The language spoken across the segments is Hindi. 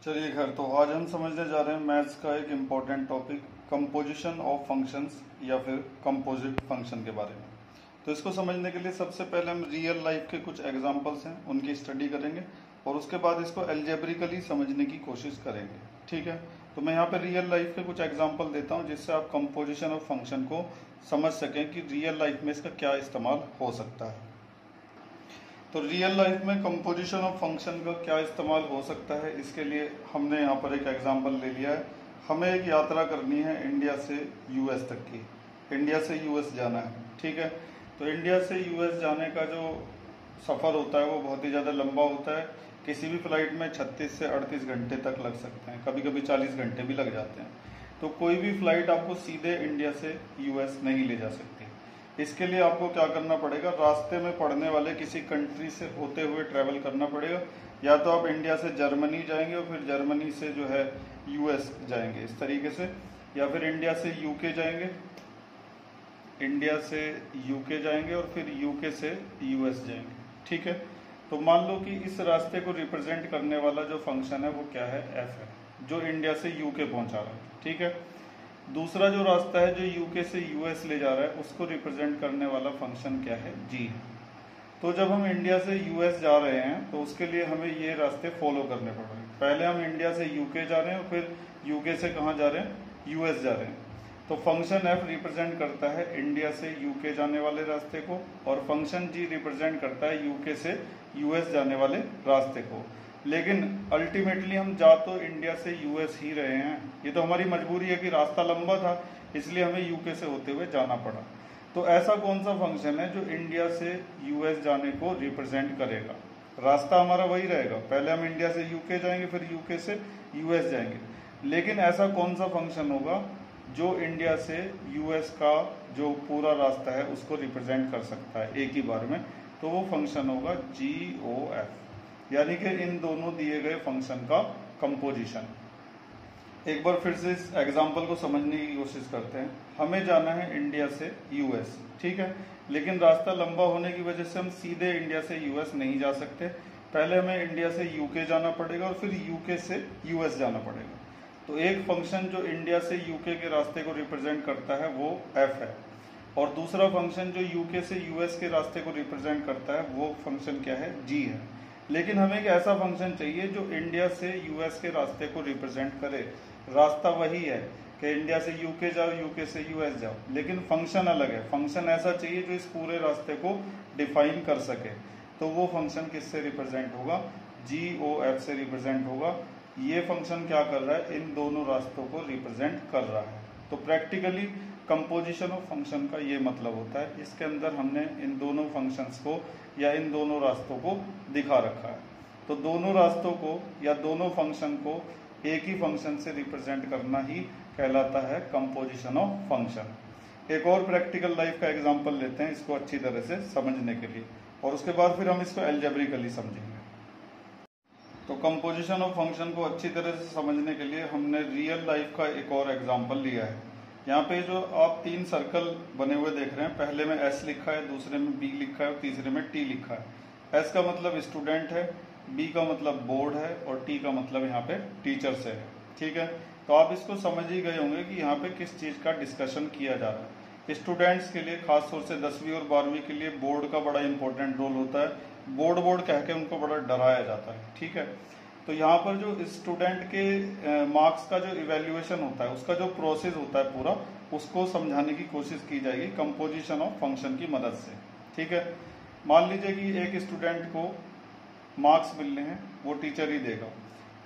चलिए खैर, तो आज हम समझने जा रहे हैं मैथ्स का एक important topic composition of functions या फिर कंपोजिट फंक्शन के बारे में। तो इसको समझने के लिए सबसे पहले हम रियल लाइफ के कुछ एग्जांपल्स हैं उनकी स्टडी करेंगे और उसके बाद इसको एल्जेब्रिकली समझने की कोशिश करेंगे। ठीक है, तो मैं यहाँ पे रियल लाइफ के कुछ एग्जाम्पल देता हूँ जिससे आप कंपोजिशन ऑफ फंक्शन को समझ सकें कि रियल लाइफ में इसका क्या इस्तेमाल हो सकता है। तो रियल लाइफ में कंपोजिशन ऑफ फंक्शन का क्या इस्तेमाल हो सकता है, इसके लिए हमने यहाँ पर एक एग्जांपल ले लिया है। हमें एक यात्रा करनी है इंडिया से यूएस तक की, इंडिया से यूएस जाना है। ठीक है, तो इंडिया से यूएस जाने का जो सफ़र होता है वो बहुत ही ज़्यादा लंबा होता है। किसी भी फ्लाइट में 36 से 38 घंटे तक लग सकते हैं, कभी कभी 40 घंटे भी लग जाते हैं। तो कोई भी फ्लाइट आपको सीधे इंडिया से यूएस नहीं ले जा सकती। इसके लिए आपको क्या करना पड़ेगा, रास्ते में पड़ने वाले किसी कंट्री से होते हुए ट्रैवल करना पड़ेगा। या तो आप इंडिया से जर्मनी जाएंगे और फिर जर्मनी से जो है यूएस जाएंगे इस तरीके से, या फिर इंडिया से यूके जाएंगे, इंडिया से यूके जाएंगे और फिर यूके से यूएस जाएंगे। ठीक है, तो मान लो कि इस रास्ते को रिप्रेजेंट करने वाला जो फंक्शन है वो क्या है, एफ है, जो इंडिया से यूके पहुंचा रहा है। ठीक है, दूसरा जो रास्ता है जो यूके से यूएस ले जा रहा है उसको रिप्रेजेंट करने वाला फंक्शन क्या है, जी है। तो जब हम इंडिया से यूएस जा रहे हैं तो उसके लिए हमें ये रास्ते फॉलो करने पड़ रहे हैं। पहले हम इंडिया से यूके जा रहे हैं और फिर यूके से कहाँ जा रहे हैं, यूएस जा रहे हैं। तो फंक्शन एफ रिप्रेजेंट करता है इंडिया से यूके जाने वाले रास्ते को और फंक्शन जी रिप्रेजेंट करता है यूके से यूएस जाने वाले रास्ते को। लेकिन अल्टीमेटली हम जा तो इंडिया से यूएस ही रहे हैं, ये तो हमारी मजबूरी है कि रास्ता लंबा था इसलिए हमें यूके से होते हुए जाना पड़ा। तो ऐसा कौन सा फंक्शन है जो इंडिया से यूएस जाने को रिप्रेजेंट करेगा, रास्ता हमारा वही रहेगा, पहले हम इंडिया से यूके जाएंगे फिर यूके से यूएस जाएंगे, लेकिन ऐसा कौन सा फंक्शन होगा जो इंडिया से यूएस का जो पूरा रास्ता है उसको रिप्रेजेंट कर सकता है एक ही बार में, तो वो फंक्शन होगा GOF, यानी कि इन दोनों दिए गए फंक्शन का कंपोजिशन। एक बार फिर से इस एग्जांपल को समझने की कोशिश करते हैं। हमें जाना है इंडिया से यूएस, ठीक है, लेकिन रास्ता लंबा होने की वजह से हम सीधे इंडिया से यूएस नहीं जा सकते, पहले हमें इंडिया से यूके जाना पड़ेगा और फिर यूके से यूएस जाना पड़ेगा। तो एक फंक्शन जो इंडिया से यूके के रास्ते को रिप्रेजेंट करता है वो एफ है, और दूसरा फंक्शन जो यूके से यूएस के रास्ते को रिप्रेजेंट करता है वो फंक्शन क्या है, जी है। लेकिन हमें एक ऐसा फंक्शन चाहिए जो इंडिया से यूएस के रास्ते को रिप्रेजेंट करे। रास्ता वही है कि इंडिया से यूके जाओ, यूके से यूएस जाओ, लेकिन फंक्शन अलग है। फंक्शन ऐसा चाहिए जो इस पूरे रास्ते को डिफाइन कर सके। तो वो फंक्शन किससे रिप्रेजेंट होगा, GOF से रिप्रेजेंट होगा। ये फंक्शन क्या कर रहा है, इन दोनों रास्तों को रिप्रेजेंट कर रहा है। तो प्रैक्टिकली कंपोजिशन ऑफ फंक्शन का ये मतलब होता है, इसके अंदर हमने इन दोनों फंक्शंस को या इन दोनों रास्तों को दिखा रखा है। तो दोनों रास्तों को या दोनों फंक्शन को एक ही फंक्शन से रिप्रेजेंट करना ही कहलाता है कंपोजिशन ऑफ फंक्शन। एक और प्रैक्टिकल लाइफ का एग्जांपल लेते हैं इसको अच्छी तरह से समझने के लिए, और उसके बाद फिर हम इसको एल्जेब्रिकली समझेंगे। तो कंपोजिशन ऑफ फंक्शन को अच्छी तरह से समझने के लिए हमने रियल लाइफ का एक और एग्जांपल लिया है। यहाँ पे जो आप 3 सर्कल बने हुए देख रहे हैं, पहले में S लिखा है, दूसरे में B लिखा है और तीसरे में T लिखा है। S का मतलब स्टूडेंट है, B का मतलब बोर्ड है और T का मतलब यहाँ पे टीचर से है। ठीक है, तो आप इसको समझ ही गए होंगे कि यहाँ पे किस चीज का डिस्कशन किया जा रहा है। स्टूडेंट्स के लिए खास तौर से 10वीं और 12वीं के लिए बोर्ड का बड़ा इंपॉर्टेंट रोल होता है। बोर्ड बोर्ड कह के उनको बड़ा डराया जाता है। ठीक है, तो यहाँ पर जो स्टूडेंट के मार्क्स का जो इवेल्युएशन होता है, उसका जो प्रोसेस होता है पूरा, उसको समझाने की कोशिश की जाएगी कंपोजिशन ऑफ फंक्शन की मदद से। ठीक है, मान लीजिए कि एक स्टूडेंट को मार्क्स मिलने हैं, वो टीचर ही देगा,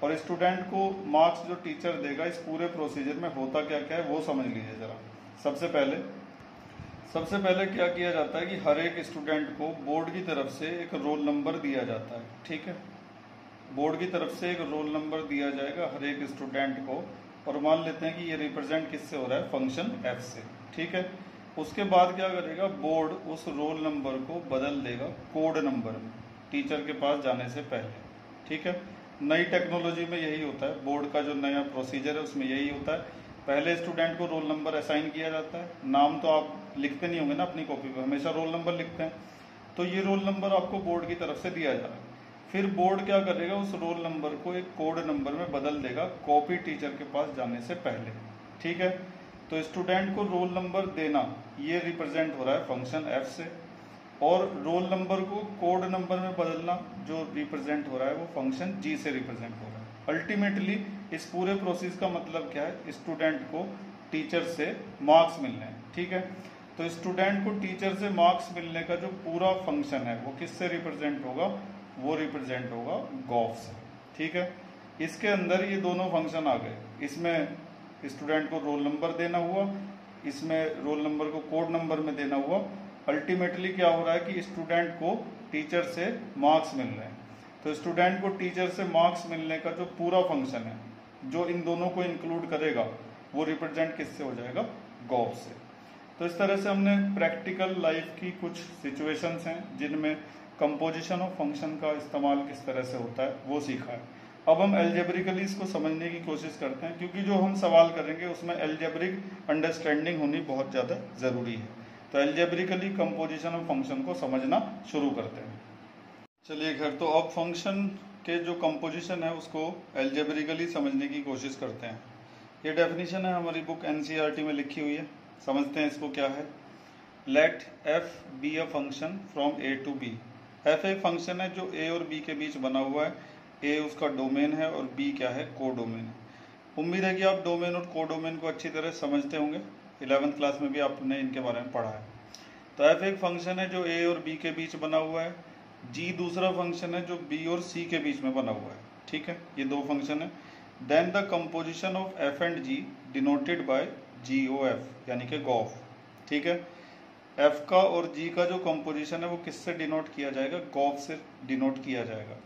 और स्टूडेंट को मार्क्स जो टीचर देगा इस पूरे प्रोसीजर में होता क्या क्या है वो समझ लीजिए जरा। सबसे पहले क्या किया जाता है कि हर एक स्टूडेंट को बोर्ड की तरफ से एक रोल नंबर दिया जाता है। ठीक है, बोर्ड की तरफ से एक रोल नंबर दिया जाएगा हर एक स्टूडेंट को, और मान लेते हैं कि ये रिप्रेजेंट किससे हो रहा है, फंक्शन एफ से। ठीक है, उसके बाद क्या करेगा, बोर्ड उस रोल नंबर को बदल देगा कोड नंबर में टीचर के पास जाने से पहले। ठीक है, नई टेक्नोलॉजी में यही होता है, बोर्ड का जो नया प्रोसीजर है उसमें यही होता है। पहले स्टूडेंट को रोल नंबर असाइन किया जाता है, नाम तो आप लिखते नहीं होंगे ना अपनी कॉपी पर, हमेशा रोल नंबर लिखते हैं। तो ये रोल नंबर आपको बोर्ड की तरफ से दिया जा रहा है। फिर बोर्ड क्या करेगा, उस रोल नंबर को एक कोड नंबर में बदल देगा कॉपी टीचर के पास जाने से पहले। ठीक है, तो स्टूडेंट को रोल नंबर देना ये रिप्रेजेंट हो रहा है फंक्शन एफ से, और रोल नंबर को कोड नंबर में बदलना जो रिप्रेजेंट हो रहा है वो फंक्शन जी से रिप्रेजेंट हो रहा है। अल्टीमेटली इस पूरे प्रोसेस का मतलब क्या है, स्टूडेंट को टीचर से मार्क्स मिलने हैं। ठीक है, तो स्टूडेंट को टीचर से मार्क्स मिलने का जो पूरा फंक्शन है वो किससे रिप्रेजेंट होगा, वो रिप्रेजेंट होगा गॉफ से। ठीक है, इसके अंदर ये दोनों फंक्शन आ गए, इसमें स्टूडेंट को रोल नंबर देना हुआ, इसमें रोल नंबर को कोड नंबर में देना हुआ। अल्टीमेटली क्या हो रहा है कि स्टूडेंट को टीचर से मार्क्स मिल रहे हैं, तो स्टूडेंट को टीचर से मार्क्स मिलने का जो पूरा फंक्शन है जो इन दोनों को इंक्लूड करेगा वो रिप्रेजेंट किससे हो जाएगा, गॉफ से। तो इस तरह से हमने प्रैक्टिकल लाइफ की कुछ सिचुएशंस हैं जिनमें कंपोजिशन ऑफ फंक्शन का इस्तेमाल किस तरह से होता है वो सीखा है। अब हम एल्जेब्रिकली इसको समझने की कोशिश करते हैं, क्योंकि जो हम सवाल करेंगे उसमें एल्जेब्रिक अंडरस्टैंडिंग होनी बहुत ज़्यादा ज़रूरी है। तो एल्जेब्रिकली कंपोजिशन ऑफ फंक्शन को समझना शुरू करते हैं। चलिए खैर, तो अब फंक्शन के जो कंपोजिशन है उसको एल्जेब्रिकली समझने की कोशिश करते हैं। ये डेफिनेशन है हमारी बुक एनसीईआरटी में लिखी हुई है, समझते हैं इसको क्या है। Let F B a function from A to B. F एक फंक्शन है जो ए और बी के बीच बना हुआ है, ए उसका डोमेन है और बी क्या है, को डोमेन है। उम्मीद है कि आप डोमेन और को डोमेन को अच्छी तरह समझते होंगे, 11th क्लास में भी आपने इनके बारे में पढ़ा है। तो एफ एक फंक्शन है जो ए और बी के बीच बना हुआ है, जी दूसरा फंक्शन है जो बी और सी के बीच में बना हुआ है। ठीक है, ये दो फंक्शन है। Then the composition of F and G denoted by G O F, यानी कि गॉफ। ठीक है, एफ का और जी का जो कंपोजिशन है वो किससे डिनोट किया जाएगा, गॉफ से डिनोट किया जाएगा।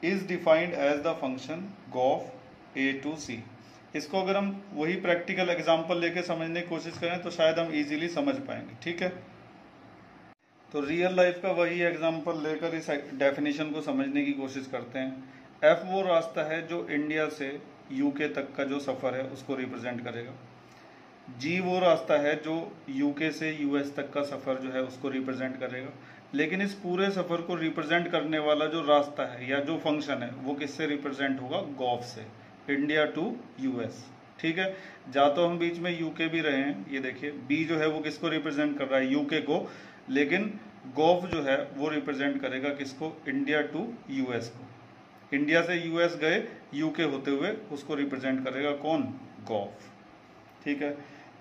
Is defined as the function g of A to C. इसको अगर हम वही प्रैक्टिकल एग्जांपल लेके समझने की कोशिश करें तो शायद हम इजीली समझ पाएंगे। ठीक है, तो रियल लाइफ का वही एग्जांपल लेकर इस डेफिनेशन को समझने की कोशिश करते हैं। एफ वो रास्ता है जो इंडिया से यूके तक का जो सफ़र है उसको रिप्रेजेंट करेगा। जी वो रास्ता है जो यूके से यूएस तक का सफ़र जो है उसको रिप्रेजेंट करेगा। लेकिन इस पूरे सफ़र को रिप्रेजेंट करने वाला जो रास्ता है या जो फंक्शन है वो किससे रिप्रेजेंट होगा, गॉफ से, इंडिया टू यूएस। ठीक है, जा तो हम बीच में यूके भी रहे हैं, ये देखिए बी जो है वो किसको रिप्रेजेंट कर रहा है, यूके को, लेकिन गॉफ जो है वो रिप्रेजेंट करेगा किसको, इंडिया टू यूएस को। इंडिया से यूएस गए यूके होते हुए उसको रिप्रेजेंट करेगा कौन, गॉफ। ठीक है,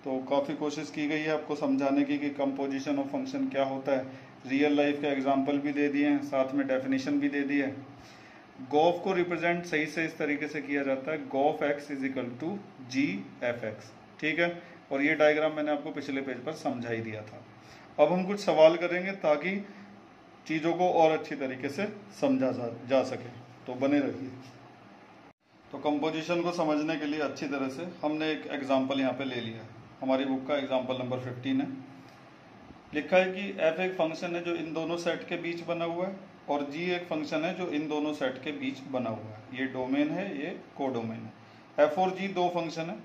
तो काफ़ी कोशिश की गई है आपको समझाने की कि कंपोजिशन ऑफ फंक्शन क्या होता है। रियल लाइफ के एग्जांपल भी दे दिए हैं, साथ में डेफिनेशन भी दे दी है। गॉफ को रिप्रेजेंट सही से इस तरीके से किया जाता है, gof X is equal to G F X. ठीक है, और ये डायग्राम मैंने आपको पिछले पेज पर समझा ही दिया था। अब हम कुछ सवाल करेंगे ताकि चीज़ों को और अच्छी तरीके से समझा जा सके, तो बने रहिए। तो कंपोजिशन को समझने के लिए अच्छी तरह से हमने एक एग्जाम्पल यहाँ पे ले लिया है, हमारी बुक का एग्जाम्पल नंबर 15 है। लिखा है कि एफ एक फंक्शन है जो इन दोनों सेट के बीच बना हुआ है, और जी एक फंक्शन है जो इन दोनों सेट के बीच बना हुआ है। ये डोमेन है, ये को डोमेन है। एफ और जी दो फंक्शन है,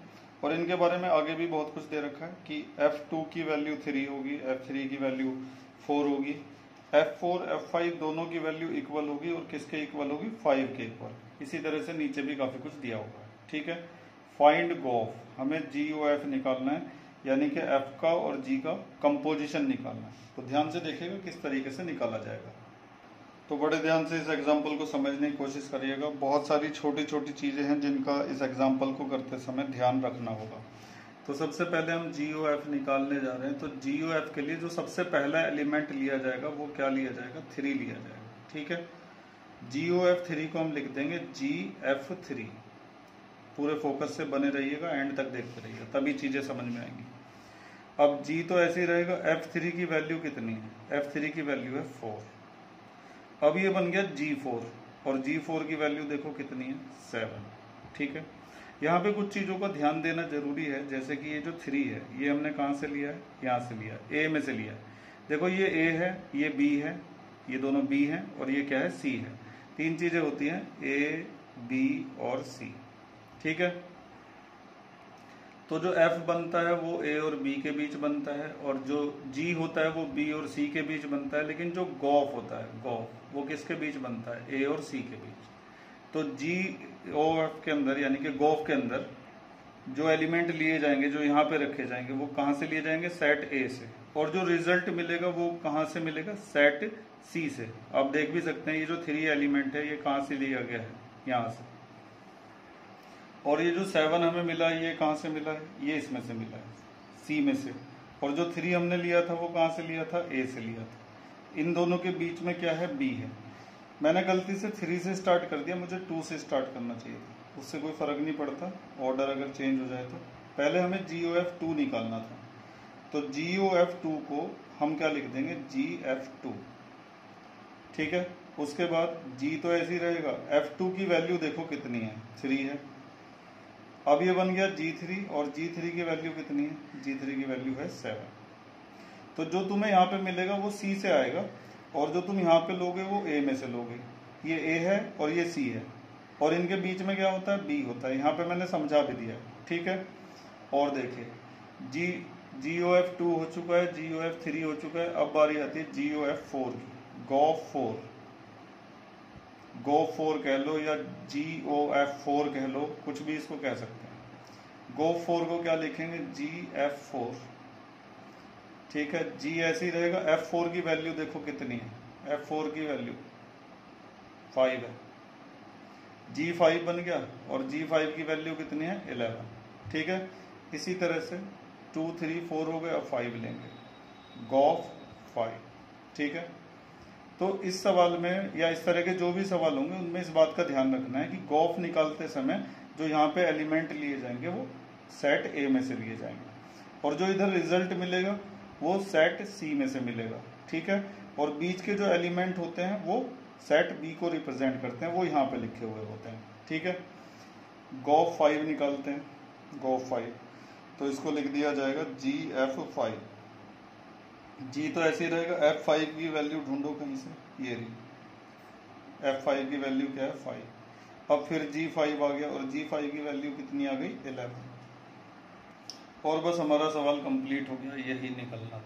और इनके बारे में आगे भी बहुत कुछ दे रखा है कि F2 की वैल्यू 3 होगी, F3 की वैल्यू 4 होगी, F4 F5 दोनों की वैल्यू इक्वल होगी, और किसके इक्वल होगी, 5 के इक्वल। इसी तरह से नीचे भी काफ़ी कुछ दिया होगा। ठीक है, फाइंड गॉफ, हमें GOF निकालना है, यानी कि F का और G का कंपोजिशन निकालना है। तो ध्यान से देखिएगा किस तरीके से निकाला जाएगा। तो बड़े ध्यान से इस एग्जाम्पल को समझने की कोशिश करिएगा। बहुत सारी छोटी छोटी चीज़ें हैं जिनका इस एग्जाम्पल को करते समय ध्यान रखना होगा। तो सबसे पहले हम GOF निकालने जा रहे हैं। तो GOF के लिए जो सबसे पहला एलिमेंट लिया जाएगा वो क्या लिया जाएगा, 3 लिया जाएगा। ठीक है, GOF 3 को हम लिख देंगे GF3। पूरे फोकस से बने रहिएगा, एंड तक देखते रहिएगा, तभी चीज़ें समझ में आएंगी। अब G तो ऐसे ही रहेगा। F3 की वैल्यू कितनी है, F3 की वैल्यू है 4। अब ये बन गया G4, और G4 की वैल्यू देखो कितनी है, 7। ठीक है, यहाँ पे कुछ चीज़ों का ध्यान देना जरूरी है, जैसे कि ये जो 3 है ये हमने कहाँ से लिया है, यहाँ से लिया है, A में से लिया है। देखो ये A है, ये B है, ये दोनों B हैं, और ये क्या है, C है। 3 चीज़ें होती हैं, A, B और C। ठीक है, तो जो f बनता है वो a और b के बीच बनता है, और जो g होता है वो b और c के बीच बनता है, लेकिन जो गॉफ होता है गॉफ वो किसके बीच बनता है, a और c के बीच। तो GOF के अंदर यानी कि गॉफ के अंदर जो एलिमेंट लिए जाएंगे, जो यहाँ पे रखे जाएंगे, वो कहाँ से लिए जाएंगे, सेट A से, और जो रिजल्ट मिलेगा वो कहाँ से मिलेगा, सेट C से। आप देख भी सकते हैं ये जो 3 एलिमेंट है ये कहाँ से लिया गया है, यहाँ से। और ये जो 7 हमें मिला ये कहाँ से मिला है, ये इसमें से मिला है, C में से। और जो 3 हमने लिया था वो कहाँ से लिया था, A से लिया था। इन दोनों के बीच में क्या है, B है। मैंने गलती से 3 से स्टार्ट कर दिया, मुझे 2 से स्टार्ट करना चाहिए था, उससे कोई फर्क नहीं पड़ता ऑर्डर अगर चेंज हो जाए तो। पहले हमें GOF2 निकालना था, तो GOF2 को हम क्या लिख देंगे, GF2, ठीक है। उसके बाद G तो ऐसे ही रहेगा, F2 की वैल्यू देखो कितनी है, 3 है। अब ये बन गया G3, और G3 की वैल्यू कितनी है, G3 की वैल्यू है 7। तो जो तुम्हें यहाँ पे मिलेगा वो C से आएगा, और जो तुम यहाँ पे लोगे वो A में से लोगे। ये A है और ये C है, और इनके बीच में क्या होता है, B होता है। यहाँ पे मैंने समझा भी दिया, ठीक है। और देखिए GOF2 हो चुका है, GOF3 हो चुका है, अब बारी आती है GOF4 की। GOF4 कह लो या GOF4 कह लो, कुछ भी इसको कह सकते हैं। GOF4 को क्या लिखेंगे, GF4, ठीक है। G ऐसे ही रहेगा। F4 की वैल्यू देखो कितनी है, F4 की वैल्यू 5 है, G5 बन गया, और G5 की वैल्यू कितनी है, 11, ठीक है। इसी तरह से 2 3 4 हो गए, अब 5 लेंगे, GOF5, ठीक है। तो इस सवाल में या इस तरह के जो भी सवाल होंगे उनमें इस बात का ध्यान रखना है कि गॉफ निकालते समय जो यहाँ पे एलिमेंट लिए जाएंगे वो सेट ए में से लिए जाएंगे, और जो इधर रिजल्ट मिलेगा वो सेट सी में से मिलेगा, ठीक है। और बीच के जो एलिमेंट होते हैं वो सेट बी को रिप्रेजेंट करते हैं, वो यहाँ पे लिखे हुए होते हैं, ठीक है। GOF5 निकालते हैं, GOF5, तो इसको लिख दिया जाएगा GF5। G तो ऐसे ही रहेगा, F5 की वैल्यू ढूंढो कहीं से, ये रही F5 की वैल्यू क्या है, 5। अब फिर G5 आ गया, और G5 की वैल्यू कितनी आ गई, 11। और बस हमारा सवाल कंप्लीट हो गया, यही निकलना था।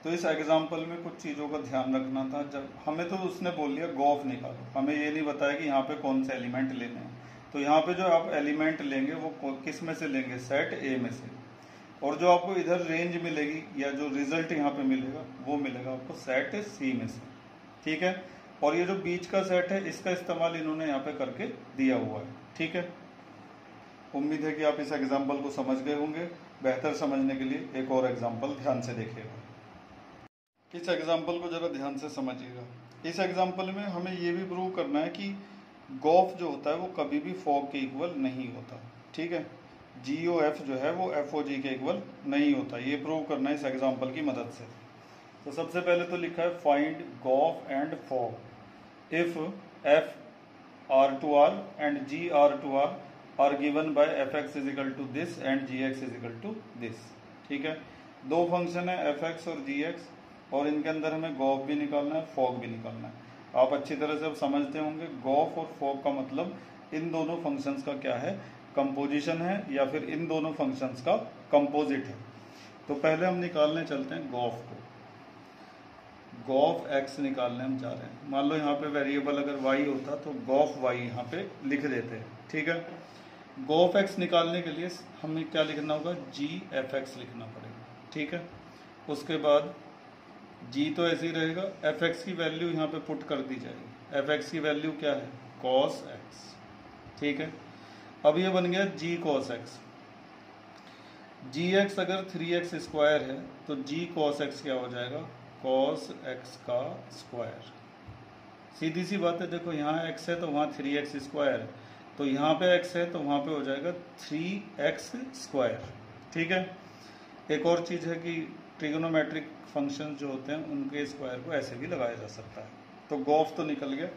तो इस एग्जाम्पल में कुछ चीज़ों का ध्यान रखना था। जब हमें तो उसने बोल दिया गॉफ निकालो, हमें ये नहीं बताया कि यहाँ पे कौन से एलिमेंट लेने हैं। तो यहाँ पे जो आप एलिमेंट लेंगे वो किस में से लेंगे, सेट ए में से। और जो आपको इधर रेंज मिलेगी या जो रिजल्ट यहाँ पे मिलेगा वो मिलेगा आपको सेट सी में से, ठीक है। और ये जो बीच का सेट है इसका इस्तेमाल इन्होंने यहाँ पे करके दिया हुआ है, ठीक है। उम्मीद है कि आप इस एग्जाम्पल को समझ गए होंगे। बेहतर समझने के लिए एक और एग्जाम्पल ध्यान से देखिएगा। इस एग्जाम्पल को जरा ध्यान से समझिएगा। इस एग्जाम्पल में हमें ये भी प्रूव करना है कि गॉफ जो होता है वो कभी भी फॉग के इक्वल नहीं होता, ठीक है। GOF जो है वो FOG के इक्वल नहीं होता, ये प्रूव करना है इस एग्जाम्पल की मदद से। तो सबसे पहले तो लिखा है find gof and fog if FR2R and GR2R are given by fx is equal to this and gx is equal to this, ठीक है। दो फंक्शन है fx और gx, और इनके अंदर हमें गॉफ भी निकालना है, फॉग भी निकालना है। आप अच्छी तरह से अब समझते होंगे गॉफ और फॉग का मतलब इन दोनों फंक्शंस का क्या है, कंपोजिशन है, या फिर इन दोनों फंक्शंस का कंपोजिट है। तो पहले हम निकालने चलते हैं गॉफ को। गॉफ एक्स निकालने हम जा रहे हैं। मान लो यहाँ पे वेरिएबल अगर y होता तो गॉफ y यहाँ पे लिख देते हैं, ठीक है। गॉफ एक्स निकालने के लिए हमें क्या लिखना होगा, GFX लिखना पड़ेगा, ठीक है। उसके बाद G तो ऐसे ही रहेगा, fx की वैल्यू यहाँ पे पुट कर दी जाएगी। fx की वैल्यू क्या है, cos x, ठीक है। अब ये बन गया g cos x। gx अगर 3x स्क्वायर है तो g cos x क्या हो जाएगा, cos x का स्क्वायर। सीधी सी बात है, देखो यहाँ x है तो वहाँ 3x स्क्वायर है, तो यहाँ पे x है तो वहाँ पे हो जाएगा 3x स्क्वायर, ठीक है। एक और चीज़ है कि ट्रिगोनोमेट्रिक फंक्शन जो होते हैं उनके स्क्वायर को ऐसे भी लगाया जा सकता है। तो गॉफ तो निकल गया।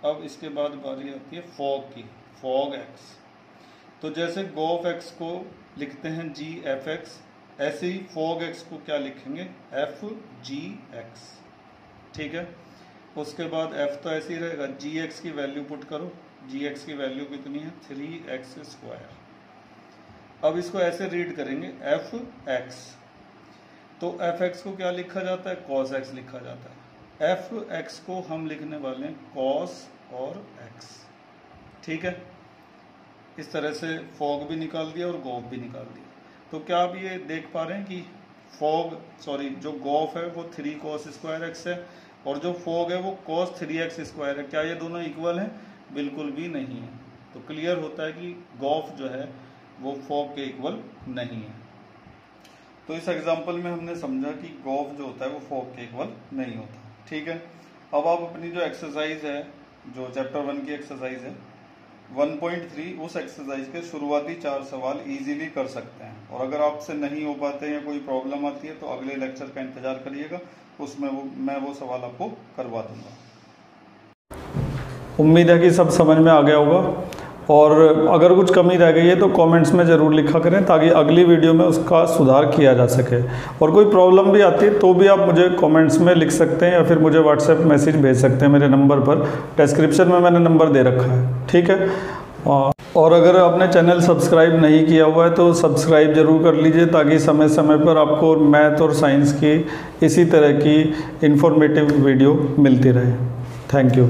अब इसके बाद बारी आती है फॉग की, फॉग एक्स। तो जैसे गॉफ एक्स को लिखते हैं GFX, ऐसे ही फॉग एक्स को क्या लिखेंगे, FGX, ठीक है। उसके बाद F तो ऐसे ही रहेगा, GX की वैल्यू पुट करो, GX की वैल्यू कितनी है 3x स्क्वायर। अब इसको ऐसे रीड करेंगे एफ एक्स, तो एफ एक्स को क्या लिखा जाता है, कॉस एक्स लिखा जाता है। एफ एक्स को हम लिखने वाले हैं कॉस और एक्स, ठीक है। इस तरह से फॉग भी निकाल दिया और गॉफ भी निकाल दिया। तो क्या आप ये देख पा रहे हैं कि जो गॉफ है वो 3 cos स्क्वायर एक्स है और जो फॉग है वो cos 3x स्क्वायर है। क्या ये दोनों इक्वल हैं? बिल्कुल भी नहीं है। तो क्लियर होता है कि गॉफ जो है वो फॉग के इक्वल नहीं है। तो इस एग्जांपल में हमने समझा कि गॉफ जो होता है वो फॉग के इक्वल नहीं होता, ठीक है। अब आप अपनी जो एक्सरसाइज है, जो चैप्टर 1 की एक्सरसाइज है 1.3, उस एक्सरसाइज के शुरुआती 4 सवाल इजीली कर सकते हैं। और अगर आपसे नहीं हो पाते या कोई प्रॉब्लम आती है तो अगले लेक्चर का इंतजार करिएगा, उसमें मैं वो सवाल आपको करवा दूंगा। उम्मीद है कि सब समझ में आ गया होगा, और अगर कुछ कमी रह गई है तो कमेंट्स में ज़रूर लिखा करें ताकि अगली वीडियो में उसका सुधार किया जा सके। और कोई प्रॉब्लम भी आती है तो भी आप मुझे कमेंट्स में लिख सकते हैं या फिर मुझे व्हाट्सएप मैसेज भेज सकते हैं मेरे नंबर पर। डिस्क्रिप्शन में मैंने नंबर दे रखा है, ठीक है। और अगर आपने चैनल सब्सक्राइब नहीं किया हुआ है तो सब्सक्राइब ज़रूर कर लीजिए ताकि समय समय पर आपको मैथ और साइंस की इसी तरह की इंफॉर्मेटिव वीडियो मिलती रहे। Thank you.